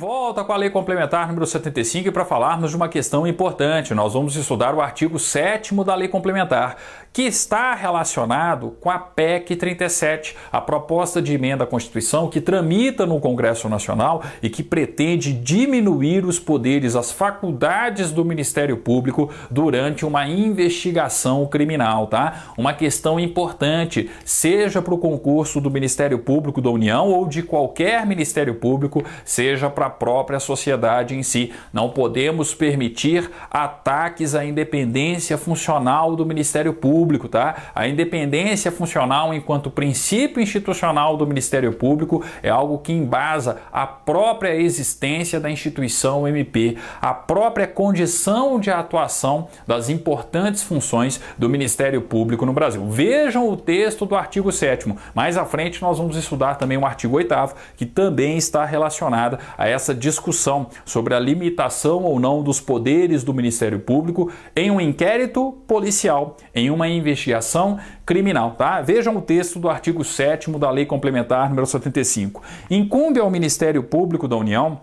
volta com a Lei Complementar número 75 e para falarmos de uma questão importante, nós vamos estudar o artigo 7º da Lei Complementar, que está relacionado com a PEC 37, a proposta de emenda à Constituição que tramita no Congresso Nacional e que pretende diminuir os poderes, as faculdades do Ministério Público durante uma investigação criminal, tá? Uma questão importante, seja para o concurso do Ministério Público da União ou de qualquer Ministério Público, seja para a própria sociedade em si. Não podemos permitir ataques à independência funcional do Ministério Público, tá? A independência funcional enquanto princípio institucional do Ministério Público é algo que embasa a própria existência da instituição MP, a própria condição de atuação das importantes funções do Ministério Público no Brasil. Vejam o texto do artigo 7º. Mais à frente nós vamos estudar também o artigo 8º, que também está relacionado a essa discussão sobre a limitação ou não dos poderes do Ministério Público em um inquérito policial, em uma investigação criminal, tá? Vejam o texto do artigo 7º da Lei Complementar número 75. Incumbe ao Ministério Público da União,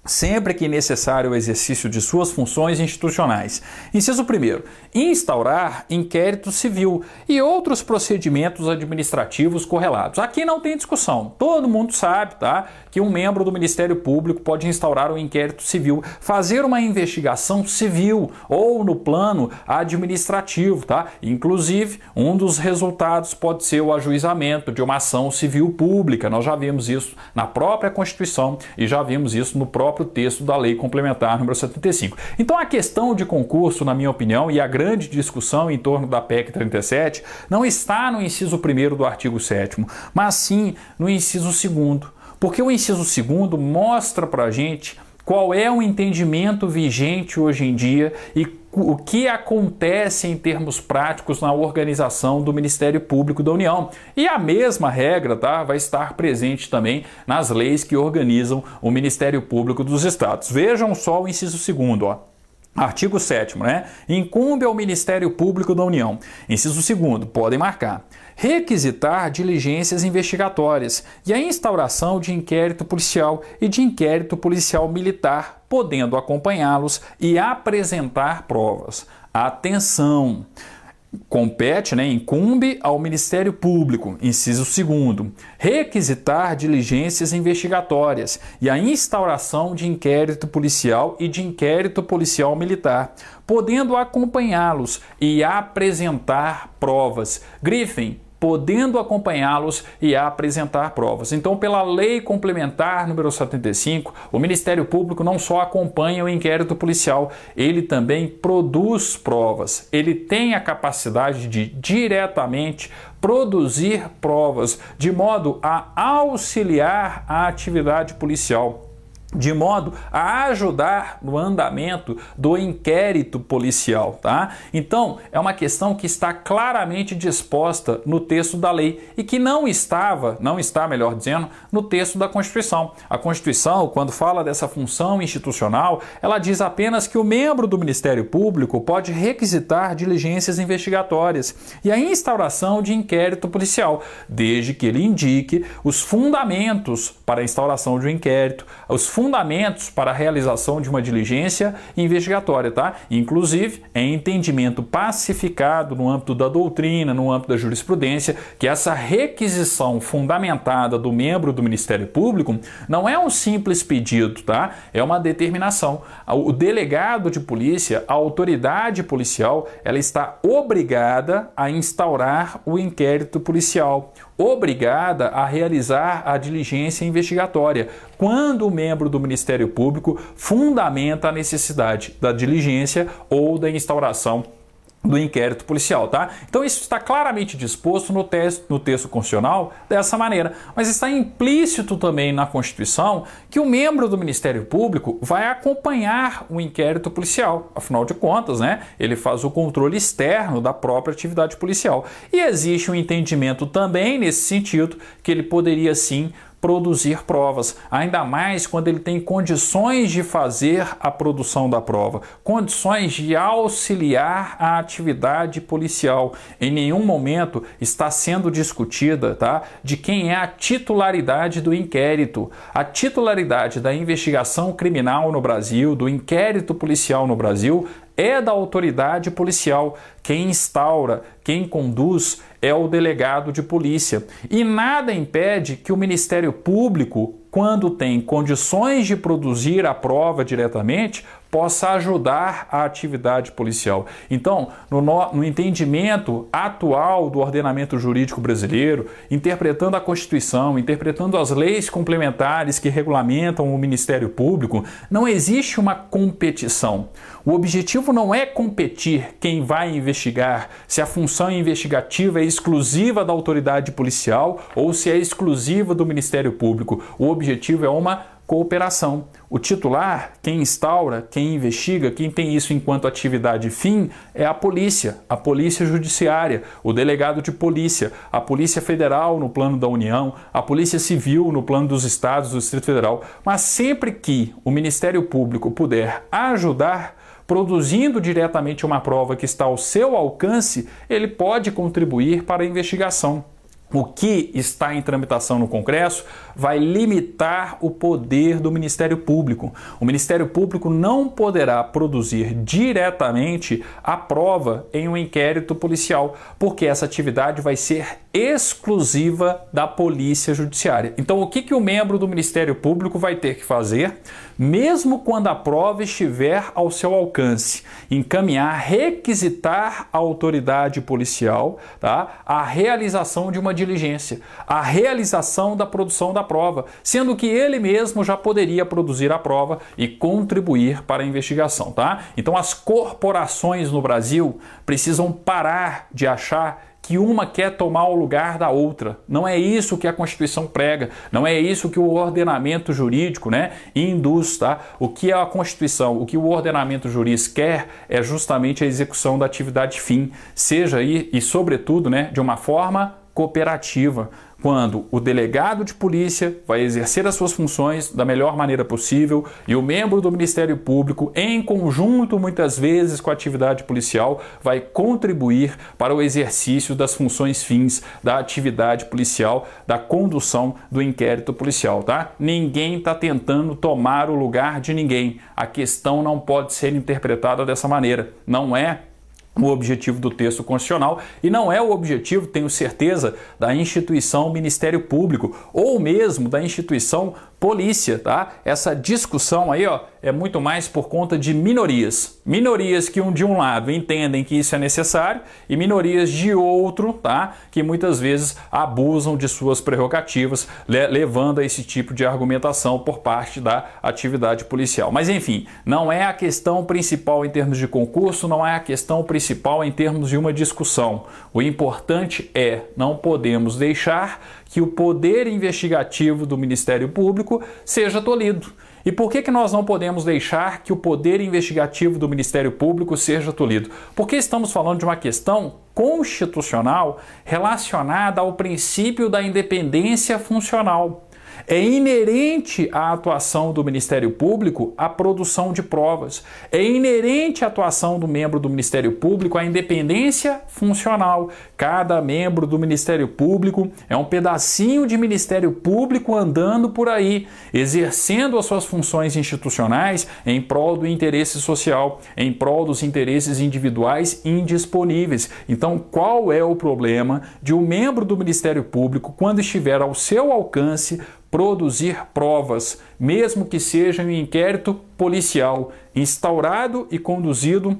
sempre que necessário o exercício de suas funções institucionais. Inciso 1º, instaurar inquérito civil e outros procedimentos administrativos correlatos. Aqui não tem discussão, todo mundo sabe, tá? Que um membro do Ministério Público pode instaurar um inquérito civil, fazer uma investigação civil ou no plano administrativo, tá? Inclusive, um dos resultados pode ser o ajuizamento de uma ação civil pública. Nós já vimos isso na própria Constituição e já vimos isso no próprio texto da Lei Complementar número 75. Então a questão de concurso, na minha opinião, e a grande discussão em torno da PEC 37 não está no inciso 1º do artigo 7º, mas sim no inciso 2º, porque o inciso 2º mostra pra gente qual é o entendimento vigente hoje em dia e o que acontece em termos práticos na organização do Ministério Público da União. E a mesma regra, tá, vai estar presente também nas leis que organizam o Ministério Público dos Estados. Vejam só o inciso 2º, ó. Artigo 7º, né? Incumbe ao Ministério Público da União. Inciso 2º, podem marcar. Requisitar diligências investigatórias e a instauração de inquérito policial e de inquérito policial militar, podendo acompanhá-los e apresentar provas. Atenção! Compete, né, incumbe ao Ministério Público, inciso 2º, requisitar diligências investigatórias e a instauração de inquérito policial e de inquérito policial militar, podendo acompanhá-los e apresentar provas. Grifem, podendo acompanhá-los e apresentar provas. Então, pela Lei Complementar número 75, o Ministério Público não só acompanha o inquérito policial, ele também produz provas. Ele tem a capacidade de diretamente produzir provas, de modo a auxiliar a atividade policial, de modo a ajudar no andamento do inquérito policial, tá? Então, é uma questão que está claramente disposta no texto da lei e que não está, melhor dizendo, no texto da Constituição. A Constituição, quando fala dessa função institucional, ela diz apenas que o membro do Ministério Público pode requisitar diligências investigatórias e a instauração de inquérito policial, desde que ele indique os fundamentos para a instauração de um inquérito, os fundamentos para a realização de uma diligência investigatória, tá? Inclusive, é entendimento pacificado no âmbito da doutrina, no âmbito da jurisprudência, que essa requisição fundamentada do membro do Ministério Público não é um simples pedido, tá? É uma determinação. O delegado de polícia, a autoridade policial, ela está obrigada a instaurar o inquérito policial, obrigada a realizar a diligência investigatória, quando o membro do Ministério Público fundamenta a necessidade da diligência ou da instauração do inquérito policial, tá? Então isso está claramente disposto no texto constitucional dessa maneira, mas está implícito também na Constituição que o membro do Ministério Público vai acompanhar o inquérito policial. Afinal de contas, né, ele faz o controle externo da própria atividade policial. E existe um entendimento também nesse sentido que ele poderia sim produzir provas, ainda mais quando ele tem condições de fazer a produção da prova, condições de auxiliar a atividade policial. Em nenhum momento está sendo discutida, tá, de quem é a titularidade do inquérito. A titularidade da investigação criminal no Brasil, do inquérito policial no Brasil, é da autoridade policial. Quem instaura, quem conduz é o delegado de polícia. E nada impede que o Ministério Público, quando tem condições de produzir a prova diretamente, possa ajudar a atividade policial. Então, no entendimento atual do ordenamento jurídico brasileiro, interpretando a Constituição, interpretando as leis complementares que regulamentam o Ministério Público, não existe uma competição. O objetivo não é competir quem vai investigar, se a função investigativa é exclusiva da autoridade policial ou se é exclusiva do Ministério Público. O objetivo é uma cooperação. O titular, quem instaura, quem investiga, quem tem isso enquanto atividade fim é a polícia judiciária, o delegado de polícia, a Polícia Federal no plano da União, a Polícia Civil no plano dos estados, do Distrito Federal. Mas sempre que o Ministério Público puder ajudar, produzindo diretamente uma prova que está ao seu alcance, ele pode contribuir para a investigação. O que está em tramitação no Congresso vai limitar o poder do Ministério Público. O Ministério Público não poderá produzir diretamente a prova em um inquérito policial, porque essa atividade vai ser exclusiva da Polícia Judiciária. Então, o que o membro do Ministério Público vai ter que fazer, mesmo quando a prova estiver ao seu alcance? Encaminhar, requisitar a autoridade policial, tá, a realização de uma diligência, a realização da produção da prova, sendo que ele mesmo já poderia produzir a prova e contribuir para a investigação, tá? Então, as corporações no Brasil precisam parar de achar que uma quer tomar o lugar da outra. Não é isso que a Constituição prega, não é isso que o ordenamento jurídico, né, induz, tá? O que a Constituição, o que o ordenamento jurídico quer é justamente a execução da atividade fim, seja aí e sobretudo, né, de uma forma cooperativa, quando o delegado de polícia vai exercer as suas funções da melhor maneira possível e o membro do Ministério Público, em conjunto muitas vezes com a atividade policial, vai contribuir para o exercício das funções fins da atividade policial, da condução do inquérito policial, tá? Ninguém está tentando tomar o lugar de ninguém. A questão não pode ser interpretada dessa maneira. Não é o objetivo do texto constitucional e não é o objetivo, tenho certeza, da instituição Ministério Público ou mesmo da instituição polícia, tá? Essa discussão aí, ó, é muito mais por conta de minorias. Minorias que de um lado entendem que isso é necessário e minorias de outro, tá? Que muitas vezes abusam de suas prerrogativas, levando a esse tipo de argumentação por parte da atividade policial. Mas enfim, não é a questão principal em termos de concurso, não é a questão principal em termos de uma discussão. O importante é, não podemos deixar que o poder investigativo do Ministério Público seja tolhido. E por que nós não podemos deixar que o poder investigativo do Ministério Público seja tolhido? Porque estamos falando de uma questão constitucional relacionada ao princípio da independência funcional. É inerente à atuação do Ministério Público a produção de provas. É inerente à atuação do membro do Ministério Público a independência funcional. Cada membro do Ministério Público é um pedacinho de Ministério Público andando por aí, exercendo as suas funções institucionais em prol do interesse social, em prol dos interesses individuais indisponíveis. Então, qual é o problema de um membro do Ministério Público, quando estiver ao seu alcance, produzir provas, mesmo que seja um inquérito policial instaurado e conduzido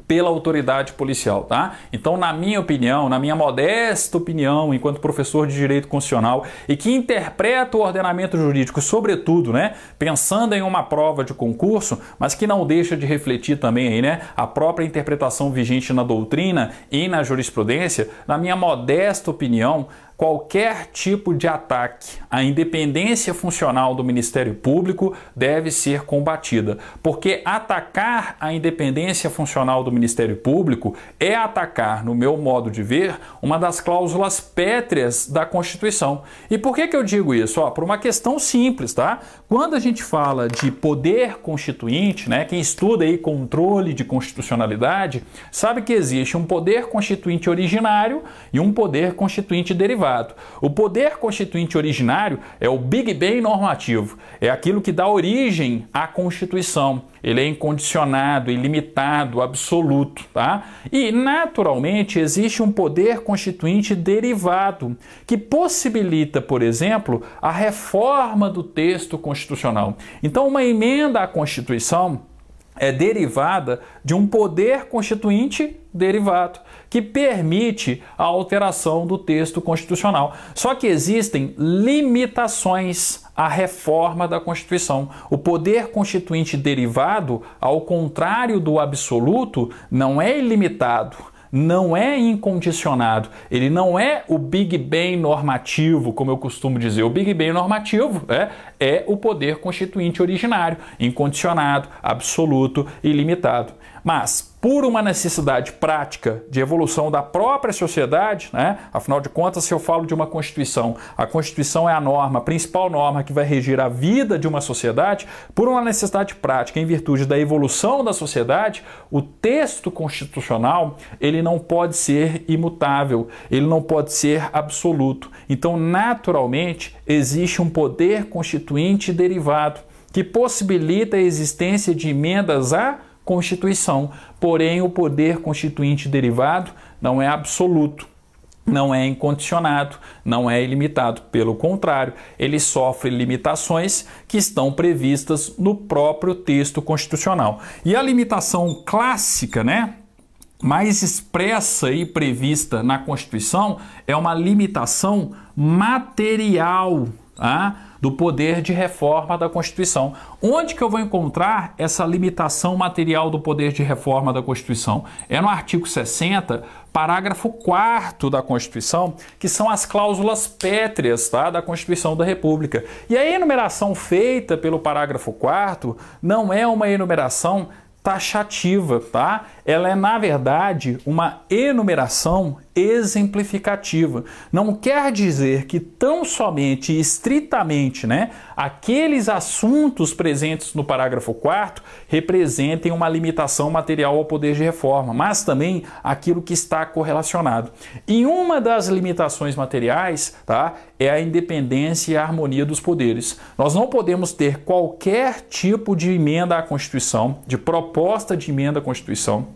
pela autoridade policial, tá? Então, na minha opinião, na minha modesta opinião, enquanto professor de Direito Constitucional e que interpreta o ordenamento jurídico, sobretudo, né, pensando em uma prova de concurso, mas que não deixa de refletir também aí, né, a própria interpretação vigente na doutrina e na jurisprudência, na minha modesta opinião, qualquer tipo de ataque à independência funcional do Ministério Público deve ser combatida, porque atacar a independência funcional do Ministério Público é atacar, no meu modo de ver, uma das cláusulas pétreas da Constituição. E por que eu digo isso? Por uma questão simples, tá? Quando a gente fala de poder constituinte, né, quem estuda aí controle de constitucionalidade, sabe que existe um poder constituinte originário e um poder constituinte derivado. O poder constituinte originário é o Big Bang normativo, é aquilo que dá origem à Constituição. Ele é incondicionado, ilimitado, absoluto, tá? E, naturalmente, existe um poder constituinte derivado, que possibilita, por exemplo, a reforma do texto constitucional. Então, uma emenda à Constituição é derivada de um poder constituinte derivado, que permite a alteração do texto constitucional. Só que existem limitações à reforma da Constituição. O poder constituinte derivado, ao contrário do absoluto, não é ilimitado, não é incondicionado, ele não é o Big Bang normativo, como eu costumo dizer. O Big Bang normativo é o poder constituinte originário, incondicionado, absoluto e ilimitado. Mas, por uma necessidade prática de evolução da própria sociedade, né? Afinal de contas, se eu falo de uma Constituição, a Constituição é a norma, a principal norma que vai regir a vida de uma sociedade, por uma necessidade prática, em virtude da evolução da sociedade, o texto constitucional, ele não pode ser imutável, ele não pode ser absoluto. Então, naturalmente, existe um poder constituinte derivado que possibilita a existência de emendas à Constituição, porém o poder constituinte derivado não é absoluto, não é incondicionado, não é ilimitado. Pelo contrário, ele sofre limitações que estão previstas no próprio texto constitucional. E a limitação clássica, né, mais expressa e prevista na Constituição é uma limitação material, do poder de reforma da Constituição. Onde que eu vou encontrar essa limitação material do poder de reforma da Constituição? É no artigo 60, parágrafo 4º da Constituição, que são as cláusulas pétreas, da Constituição da República. E a enumeração feita pelo parágrafo 4º não é uma enumeração taxativa, Ela é, na verdade, uma enumeração exemplificativa. Não quer dizer que tão somente e estritamente, aqueles assuntos presentes no parágrafo 4º representem uma limitação material ao poder de reforma, mas também aquilo que está correlacionado. E uma das limitações materiais, é a independência e a harmonia dos poderes. Nós não podemos ter qualquer tipo de emenda à Constituição, de proposta de emenda à Constituição,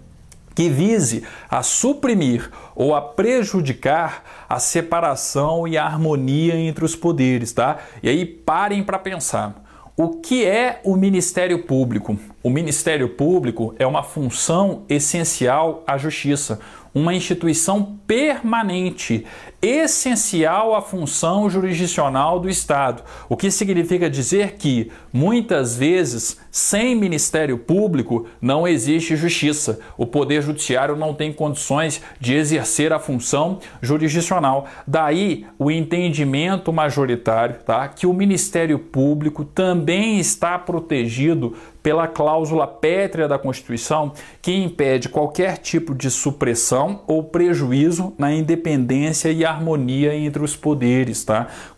que vise a suprimir ou a prejudicar a separação e a harmonia entre os poderes, E aí parem para pensar. O que é o Ministério Público? O Ministério Público é uma função essencial à justiça, uma instituição permanente, essencial à função jurisdicional do Estado, o que significa dizer que, muitas vezes, sem Ministério Público não existe justiça. O Poder Judiciário não tem condições de exercer a função jurisdicional. Daí o entendimento majoritário, que o Ministério Público também está protegido pela cláusula pétrea da Constituição, que impede qualquer tipo de supressão ou prejuízo na independência e harmonia entre os poderes.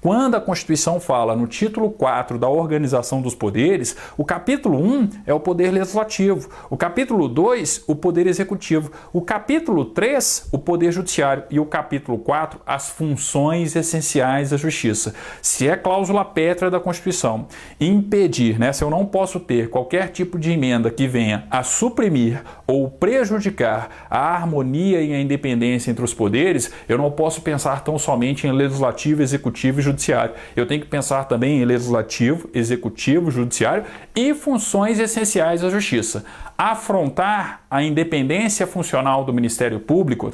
Quando a Constituição fala no título 4 da Organização dos Poderes, o capítulo 1 é o Poder Legislativo, o capítulo 2, o Poder Executivo, o capítulo 3, o Poder Judiciário e o capítulo 4, as funções essenciais da Justiça. Se é cláusula pétrea da Constituição impedir, se eu não posso ter qualquer tipo de emenda que venha a suprimir ou prejudicar a harmonia e a independência entre os poderes, eu não posso pensar tão somente em legislativo, executivo e judiciário. Eu tenho que pensar também em legislativo, executivo, judiciário e funções essenciais da justiça. Afrontar a independência funcional do Ministério Público,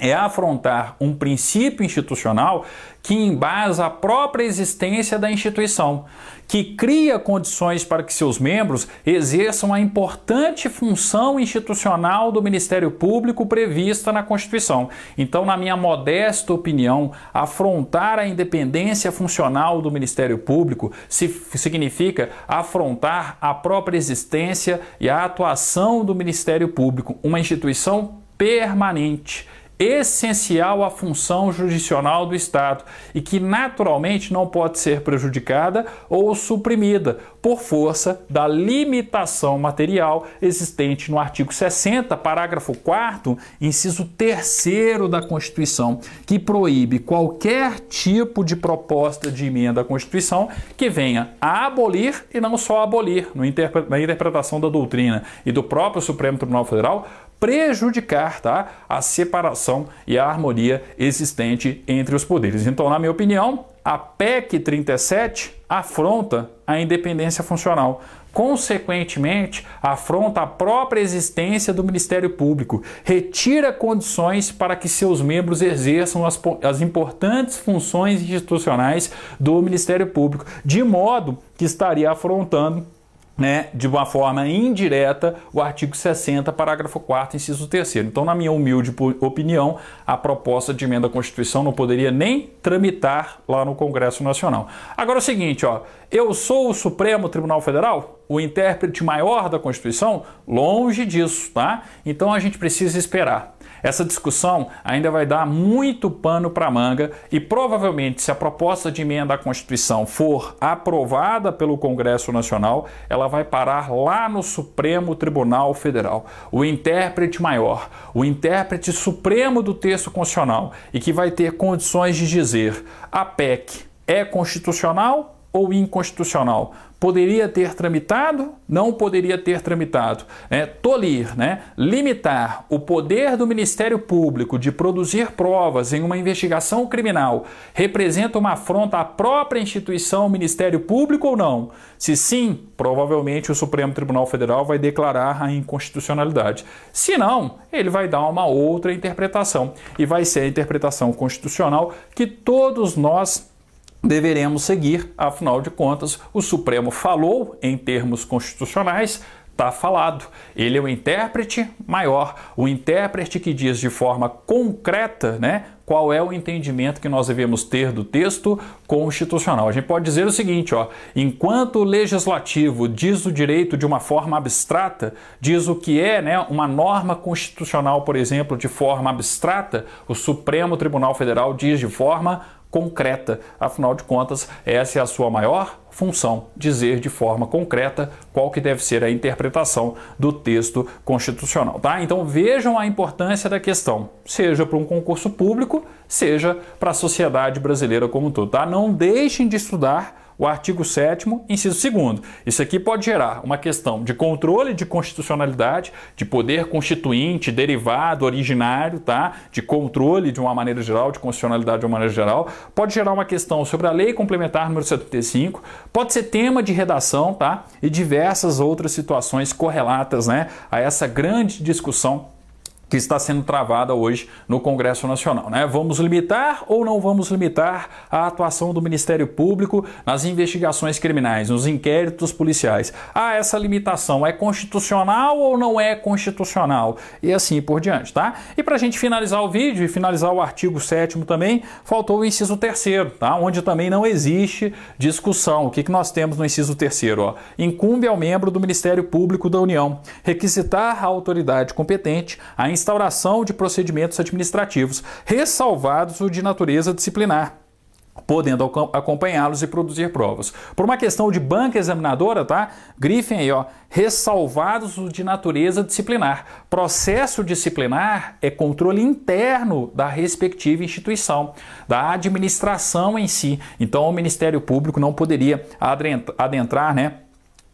é afrontar um princípio institucional que embasa a própria existência da instituição, que cria condições para que seus membros exerçam a importante função institucional do Ministério Público prevista na Constituição. Então, na minha modesta opinião, afrontar a independência funcional do Ministério Público significa afrontar a própria existência e a atuação do Ministério Público, uma instituição permanente, essencial à função jurisdicional do Estado e que naturalmente não pode ser prejudicada ou suprimida por força da limitação material existente no artigo 60, parágrafo 4º, inciso 3º da Constituição, que proíbe qualquer tipo de proposta de emenda à Constituição que venha a abolir e não só abolir, na interpretação da doutrina e do próprio Supremo Tribunal Federal, prejudicar, tá, a separação e a harmonia existente entre os poderes. Então, na minha opinião, a PEC 37 afronta a independência funcional. Consequentemente, afronta a própria existência do Ministério Público, retira condições para que seus membros exerçam as importantes funções institucionais do Ministério Público, de modo que estaria afrontando, de uma forma indireta, o artigo 60, parágrafo 4º, inciso 3º. Então, na minha humilde opinião, a proposta de emenda à Constituição não poderia nem tramitar lá no Congresso Nacional. Agora é o seguinte, eu sou o Supremo Tribunal Federal, o intérprete maior da Constituição? Longe disso, tá? Então, a gente precisa esperar. Essa discussão ainda vai dar muito pano para manga e provavelmente, se a proposta de emenda à Constituição for aprovada pelo Congresso Nacional, ela vai parar lá no Supremo Tribunal Federal, o intérprete maior, o intérprete supremo do texto constitucional, e que vai ter condições de dizer: a PEC é constitucional ou inconstitucional? Poderia ter tramitado? Não poderia ter tramitado. Tolir, limitar o poder do Ministério Público de produzir provas em uma investigação criminal representa uma afronta à própria instituição Ministério Público ou não? Se sim, provavelmente o Supremo Tribunal Federal vai declarar a inconstitucionalidade. Se não, ele vai dar uma outra interpretação e vai ser a interpretação constitucional que todos nós deveremos seguir. Afinal de contas, o Supremo falou em termos constitucionais, está falado. Ele é o intérprete maior, o intérprete que diz de forma concreta, qual é o entendimento que nós devemos ter do texto constitucional. A gente pode dizer o seguinte, enquanto o legislativo diz o direito de uma forma abstrata, diz o que é, uma norma constitucional, por exemplo, de forma abstrata, o Supremo Tribunal Federal diz de forma concreta. Afinal de contas, essa é a sua maior função, dizer de forma concreta qual que deve ser a interpretação do texto constitucional, tá? Então vejam a importância da questão, seja para um concurso público, seja para a sociedade brasileira como um todo, tá? Não deixem de estudar o artigo 7º, inciso 2º. Isso aqui pode gerar uma questão de controle de constitucionalidade, de poder constituinte, derivado, originário, tá? De controle de uma maneira geral, de constitucionalidade de uma maneira geral. Pode gerar uma questão sobre a Lei Complementar número 75, pode ser tema de redação, tá? E diversas outras situações correlatas, a essa grande discussão que está sendo travada hoje no Congresso Nacional. Vamos limitar ou não vamos limitar a atuação do Ministério Público nas investigações criminais, nos inquéritos policiais? Essa limitação é constitucional ou não é constitucional? E assim por diante, tá? E para a gente finalizar o vídeo e finalizar o artigo 7º também, faltou o inciso 3º, tá? Onde também não existe discussão. O que nós temos no inciso 3º? Incumbe ao membro do Ministério Público da União requisitar à autoridade competente a instauração de procedimentos administrativos, ressalvados o de natureza disciplinar, podendo acompanhá-los e produzir provas. Por uma questão de banca examinadora, tá? Grifem aí, ressalvados o de natureza disciplinar. Processo disciplinar é controle interno da respectiva instituição, da administração em si. Então, o Ministério Público não poderia adentrar,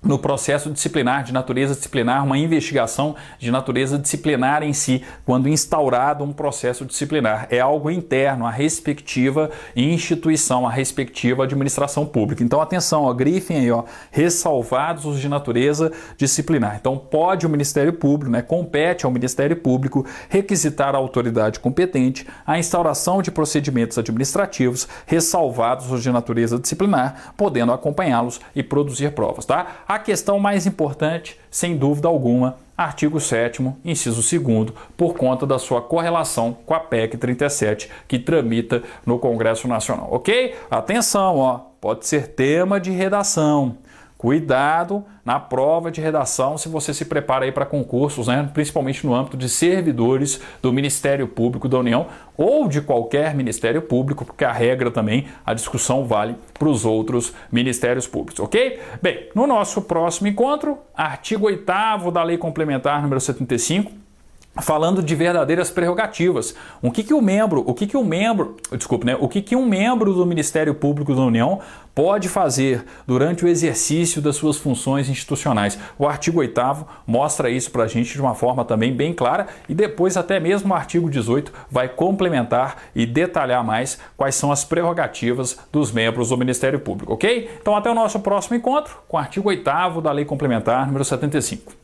no processo disciplinar, de natureza disciplinar, uma investigação de natureza disciplinar em si, quando instaurado um processo disciplinar. É algo interno, a respectiva instituição, a respectiva administração pública. Então, atenção, ó, grifem aí, ó, ressalvados os de natureza disciplinar. Então, pode o Ministério Público, né, compete ao Ministério Público requisitar à autoridade competente a instauração de procedimentos administrativos ressalvados os de natureza disciplinar, podendo acompanhá-los e produzir provas, tá? A questão mais importante, sem dúvida alguma, artigo 7º, inciso 2º, por conta da sua correlação com a PEC 37, que tramita no Congresso Nacional, ok? Atenção, ó, pode ser tema de redação. Cuidado na prova de redação se você se prepara aí para concursos, né? Principalmente no âmbito de servidores do Ministério Público da União ou de qualquer Ministério Público, porque a regra também, a discussão vale para os outros Ministérios Públicos, ok? Bem, no nosso próximo encontro, artigo 8º da Lei Complementar número 75, falando de verdadeiras prerrogativas. O que um membro do Ministério Público da União pode fazer durante o exercício das suas funções institucionais. O artigo 8º mostra isso para a gente de uma forma também bem clara e depois até mesmo o artigo 18 vai complementar e detalhar mais quais são as prerrogativas dos membros do Ministério Público, ok? Então até o nosso próximo encontro com o artigo 8º da Lei Complementar número 75.